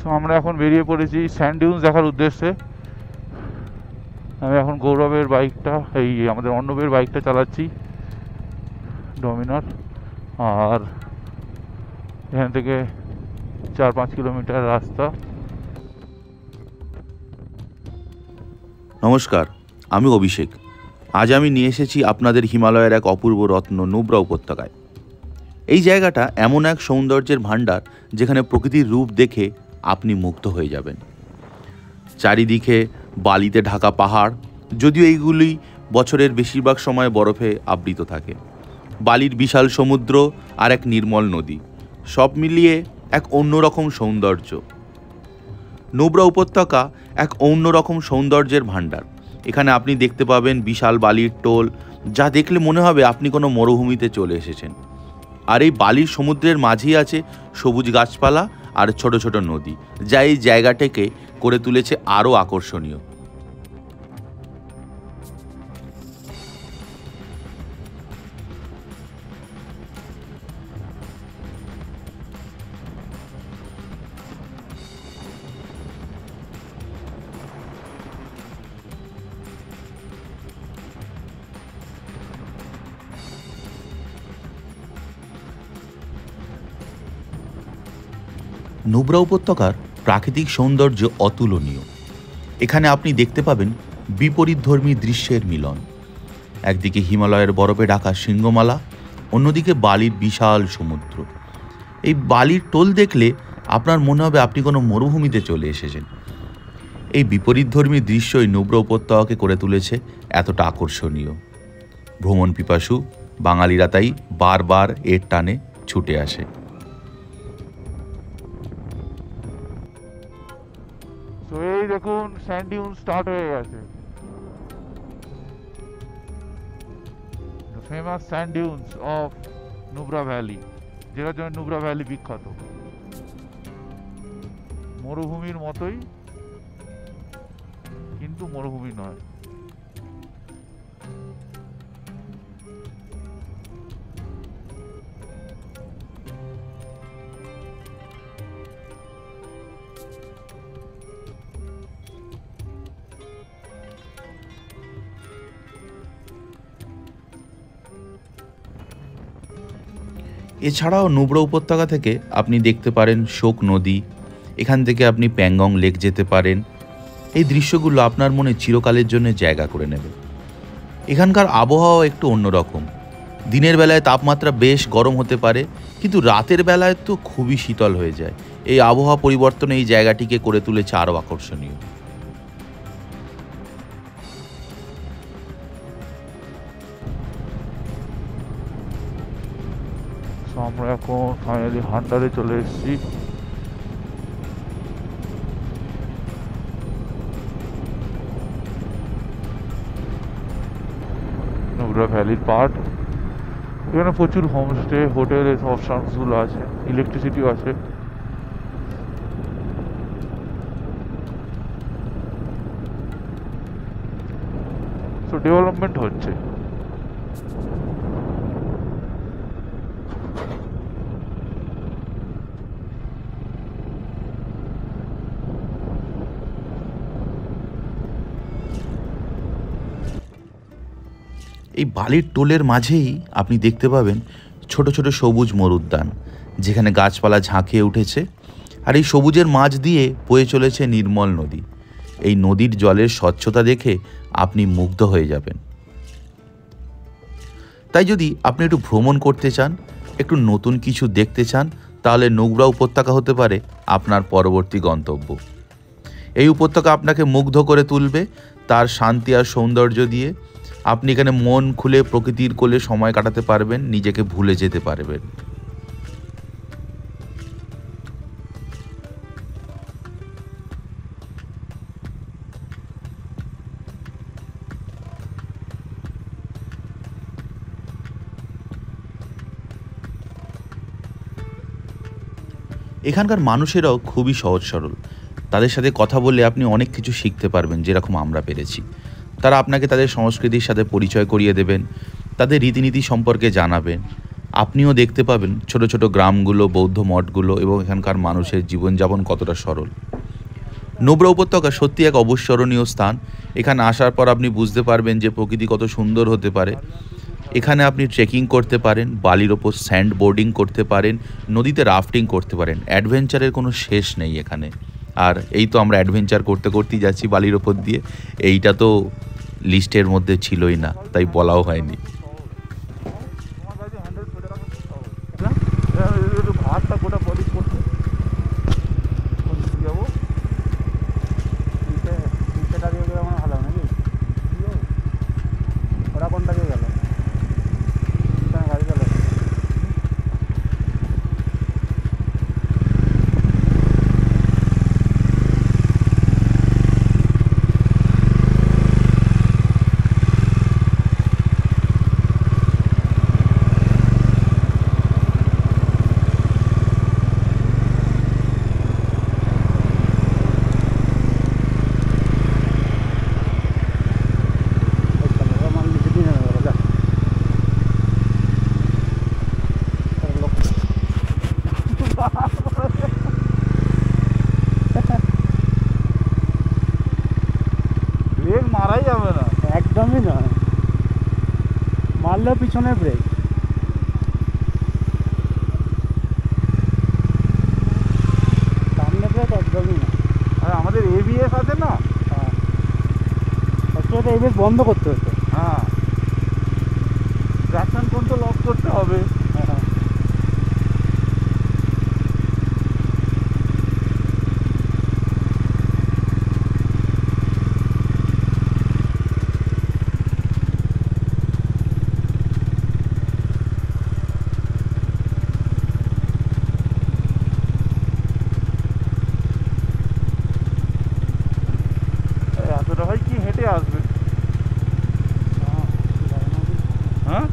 So আমরা এখন বেরিয়ে পড়েছি স্যান্ড ডিউন্স দেখার উদ্দেশ্যে। আমি এখন গৌরবের বাইকটা, এই আমাদের অর্ণবের বাইকটা চালাচ্ছি, ডমিনার। আর এখান থেকে 4-5 কিলোমিটার রাস্তা। নমস্কার, আমি অভিষেক। আজ আমি নিয়ে এসেছি আপনাদের হিমালয়ের এক অপূর্ব রত্ন নুব্রা উপত্যকায়। এই জায়গাটা এমন এক সৌন্দর্যের ভাণ্ডার যেখানে প্রকৃতির রূপ দেখে আপনি মুগ্ধ হয়ে যাবেন। চারিদিকে বালিতে ঢাকা পাহাড়, যদিও এইগুলি বছরের বেশিরভাগ সময় বরফে আবৃত থাকে। বালির বিশাল সমুদ্র আর এক নির্মল নদী, সব মিলিয়ে এক অন্যরকম সৌন্দর্য। নুব্রা উপত্যকা এক অন্যরকম সৌন্দর্যের ভাণ্ডার। এখানে আপনি দেখতে পাবেন বিশাল বালির টোল, যা দেখলে মনে হবে আপনি কোনো মরুভূমিতে চলে এসেছেন। আর এই বালির সমুদ্রের মাঝেই আছে সবুজ গাছপালা আর ছোট ছোট নদী, যা এই জায়গাটাকে করে তুলেছে আরও আকর্ষণীয়। নুব্রা উপত্যকার প্রাকৃতিক সৌন্দর্য অতুলনীয়। এখানে আপনি দেখতে পাবেন বিপরীতধর্মী দৃশ্যের মিলন। একদিকে হিমালয়ের বরফে ঢাকা শৃঙ্গমালা, অন্যদিকে বালির বিশাল সমুদ্র। এই বালির টোল দেখলে আপনার মনে হবে আপনি কোনো মরুভূমিতে চলে এসেছেন। এই বিপরীতধর্মী দৃশ্যই নুব্রা উপত্যকাকে করে তুলেছে এতটা আকর্ষণীয়। ভ্রমণ পিপাসু বাঙালিরা তাই বারবার এর টানে ছুটে আসে। তো এই দেখুন স্যান্ড ডিউন স্টার্ট হয়ে গেছে। Famous sand dunes of Nubra Valley, যেটার জন্য নুব্রা ভ্যালি বিখ্যাত। মরুভূমির মতোই, কিন্তু মরুভূমি নয়। এছাড়াও নুব্রা উপত্যকা থেকে আপনি দেখতে পারেন শোক নদী, এখান থেকে আপনি প্যাংগং লেক যেতে পারেন। এই দৃশ্যগুলো আপনার মনে চিরকালের জন্য জায়গা করে নেবে। এখানকার আবহাওয়া একটু অন্যরকম। দিনের বেলায় তাপমাত্রা বেশ গরম হতে পারে, কিন্তু রাতের বেলায় তো খুবই শীতল হয়ে যায়। এই আবহাওয়া পরিবর্তনে এই জায়গাটিকে করে তুলেছে আরও আকর্ষণীয়। আমরা এখন ফাইনালি হান্টারে চলে এসেছি। নুব্রা ভ্যালির পার্ট। এখানে প্রচুর হোমস্টে, হোটেল, এসব অপশনসগুলো আছে, ইলেকট্রিসিটিও আছে। তো ডেভেলপমেন্ট হচ্ছে। এই বালির টোলের মাঝেই আপনি দেখতে পাবেন ছোট ছোট সবুজ মরুদ্যান, যেখানে গাছপালা ঝাঁকিয়ে উঠেছে। আর এই সবুজের মাঝ দিয়ে বয়ে চলেছে নির্মল নদী। এই নদীর জলের স্বচ্ছতা দেখে আপনি মুগ্ধ হয়ে যাবেন। তাই যদি আপনি একটু ভ্রমণ করতে চান, একটু নতুন কিছু দেখতে চান, তাহলে নুব্রা উপত্যকা হতে পারে আপনার পরবর্তী গন্তব্য। এই উপত্যকা আপনাকে মুগ্ধ করে তুলবে তার শান্তি আর সৌন্দর্য দিয়ে। আপনি এখানে মন খুলে প্রকৃতির কোলে সময় কাটাতে পারবেন, নিজেকে ভুলে যেতে পারবেন। এখানকার মানুষেরাও খুবই সহজ সরল। তাদের সাথে কথা বললে আপনি অনেক কিছু শিখতে পারবেন, যেরকম আমরা পেরেছি। তারা আপনাকে তাদের সংস্কৃতির সাথে পরিচয় করিয়ে দেবেন, তাদের রীতিনীতি সম্পর্কে জানাবেন। আপনিও দেখতে পাবেন ছোট ছোট গ্রামগুলো, বৌদ্ধ মঠগুলো এবং এখানকার মানুষের জীবনযাপন কতটা সরল। নুব্রা উপত্যকা সত্যি এক অবিস্মরণীয় স্থান। এখানে আসার পর আপনি বুঝতে পারবেন যে প্রকৃতি কত সুন্দর হতে পারে। এখানে আপনি ট্রেকিং করতে পারেন, বালির ওপর স্যান্ড বোর্ডিং করতে পারেন, নদীতে রাফটিং করতে পারেন। অ্যাডভেঞ্চারের কোনো শেষ নেই এখানে। আর এই তো আমরা অ্যাডভেঞ্চার করতে করতেই যাচ্ছি বালির ওপর দিয়ে। এইটা তো লিস্টের মধ্যে ছিলই না, তাই বলাও হয়নি। ভাতটা গোটা বডি করতে যাবো দাঁড়িয়ে গেলে আমার ভালো নাকি ওরা কোনটাকে গেল গাড়ি গেল। ব্রেক মারাই যাবে না, একদমই নয়, মারলেও পিছনে ব্রেক। সামনে ব্রেক একদমই না। আর আমাদের এবিএস আছে না, হ্যাঁ এবিএস বন্ধ করতে হতো। হ্যাঁ ট্র্যাকশন কন্ট্রোল অফ করতে হবে। হ্যাঁ এতটা ভাই কি হেঁটে আসবে? হ্যাঁ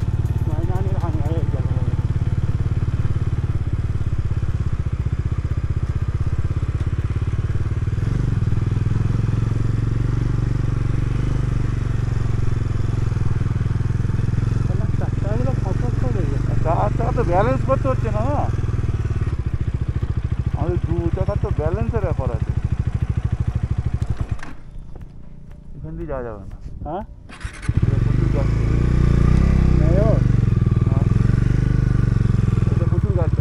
চাকা তো ব্যালেন্স করতে হচ্ছে না, না আমাদের দু চাকার তো ব্যালেন্সের ব্যাপার আছে। এখান দিয়ে যাওয়া যাবে না। হ্যাঁ প্রচুর গাছ, হ্যাঁ এটা প্রচুর গাছ।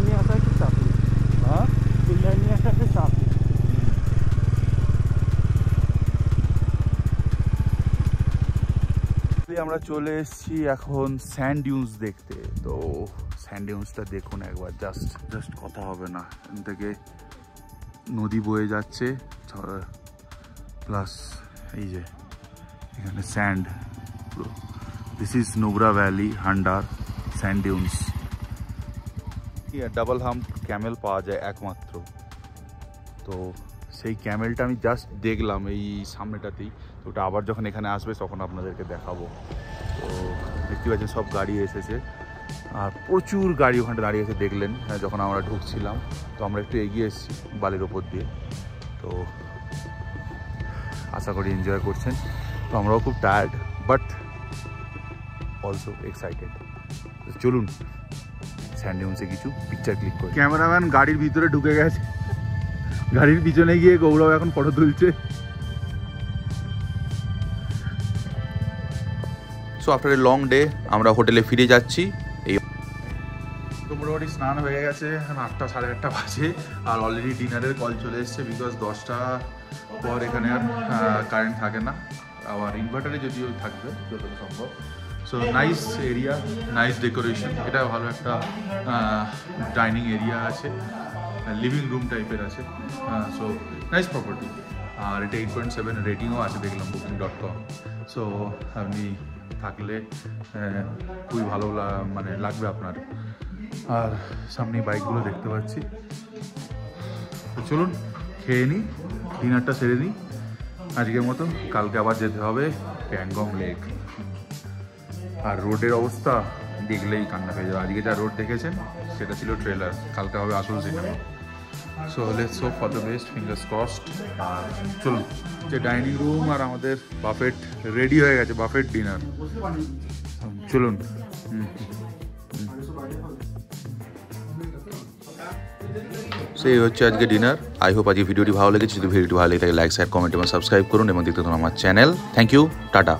নিয়ে আসা একটু চাপ, হ্যাঁ নিয়ে আসা একটু চাপ। আমরা চলে এসেছি এখন স্যান্ড ডিউনস দেখতে। তো স্যান্ড ডিউনসটা দেখুন একবার, জাস্ট কথা হবে না। এখান থেকে নদী বয়ে যাচ্ছে, প্লাস এই যে এখানে স্যান্ড পুরো। This is Nubra valley Hunder sand dunes. Double hump camel পাওয়া যায় একমাত্র। তো সেই ক্যামেলটা আমি জাস্ট দেখলাম এই সামনেটাতেই। তো ওটা আবার যখন এখানে আসবে তখন আপনাদেরকে দেখাবো। তো দেখতে পাচ্ছেন সব গাড়ি এসেছে, আর প্রচুর গাড়ি ওখানটা দাঁড়িয়ে আছে দেখলেন যখন আমরা ঢুকছিলাম। তো আমরা একটু এগিয়ে এসেছি বালির ওপর দিয়ে। তো আশা করি এনজয় করছেন। তো আমরাও খুব টায়ার্ড বাট অলসো এক্সাইটেড। চলুন স্যান্ড ডিউনসে কিছু পিকচার ক্লিক করি। ক্যামেরাম্যান গাড়ির ভিতরে ঢুকে গেছে, গাড়ির পিছনে গিয়ে গৌরব এখন ফটো তুলছে। So after a long day আমরা হোটেলে ফিরে যাচ্ছি। এই তো মোটামুটি স্নান হয়ে গেছে, এখন 8টা সাড়ে 8টা বাজে। আর অলরেডি ডিনারের কল চলে এসছে, বিকজ 10টা পর এখানে আর কারেন্ট থাকে না। আবার ইনভার্টারে যদিও থাকবে যতটা সম্ভব। So nice area, nice decoration. এটা ভালো একটা ডাইনিং এরিয়া আছে, লিভিং রুম টাইপের আছে। So nice property. আর এটা 8.7 রেটিংও আছে দেখলাম booking.com। সো আপনি থাকলে খুবই ভালো মানে লাগবে আপনার। আর সামনে বাইকগুলো দেখতে পাচ্ছি। তো চলুন খেয়ে নিই, ডিনারটা সেরে নিই আজকের মতো। কালকে আবার যেতে হবে প্যাংগং লেক। আর রোডের অবস্থা দেখলেই কান্না পেয়ে যাবে। আজকে যা রোড দেখেছেন সেটা ছিল ট্রেলার, কালকে হবে আসল সিনেমা। So let's hope for the best, fingers crossed. আর চলুন, যে ডাইনিং রুম আর আমাদের বাফেট রেডি হয়ে গেছে, বাফেট ডিনার। চলুন। সেই হচ্ছে আজকে ডিনার। আই হোপ আজকে ভিডিওটি ভালো লেগেছে। যদি ভিডিওটি ভালো লেগে থাকে লাইক, শেয়ার, কমেন্ট এবং সাবস্ক্রাইব করুন এবং দেখতে থাকুন আমার চ্যানেল। Thank you, tata.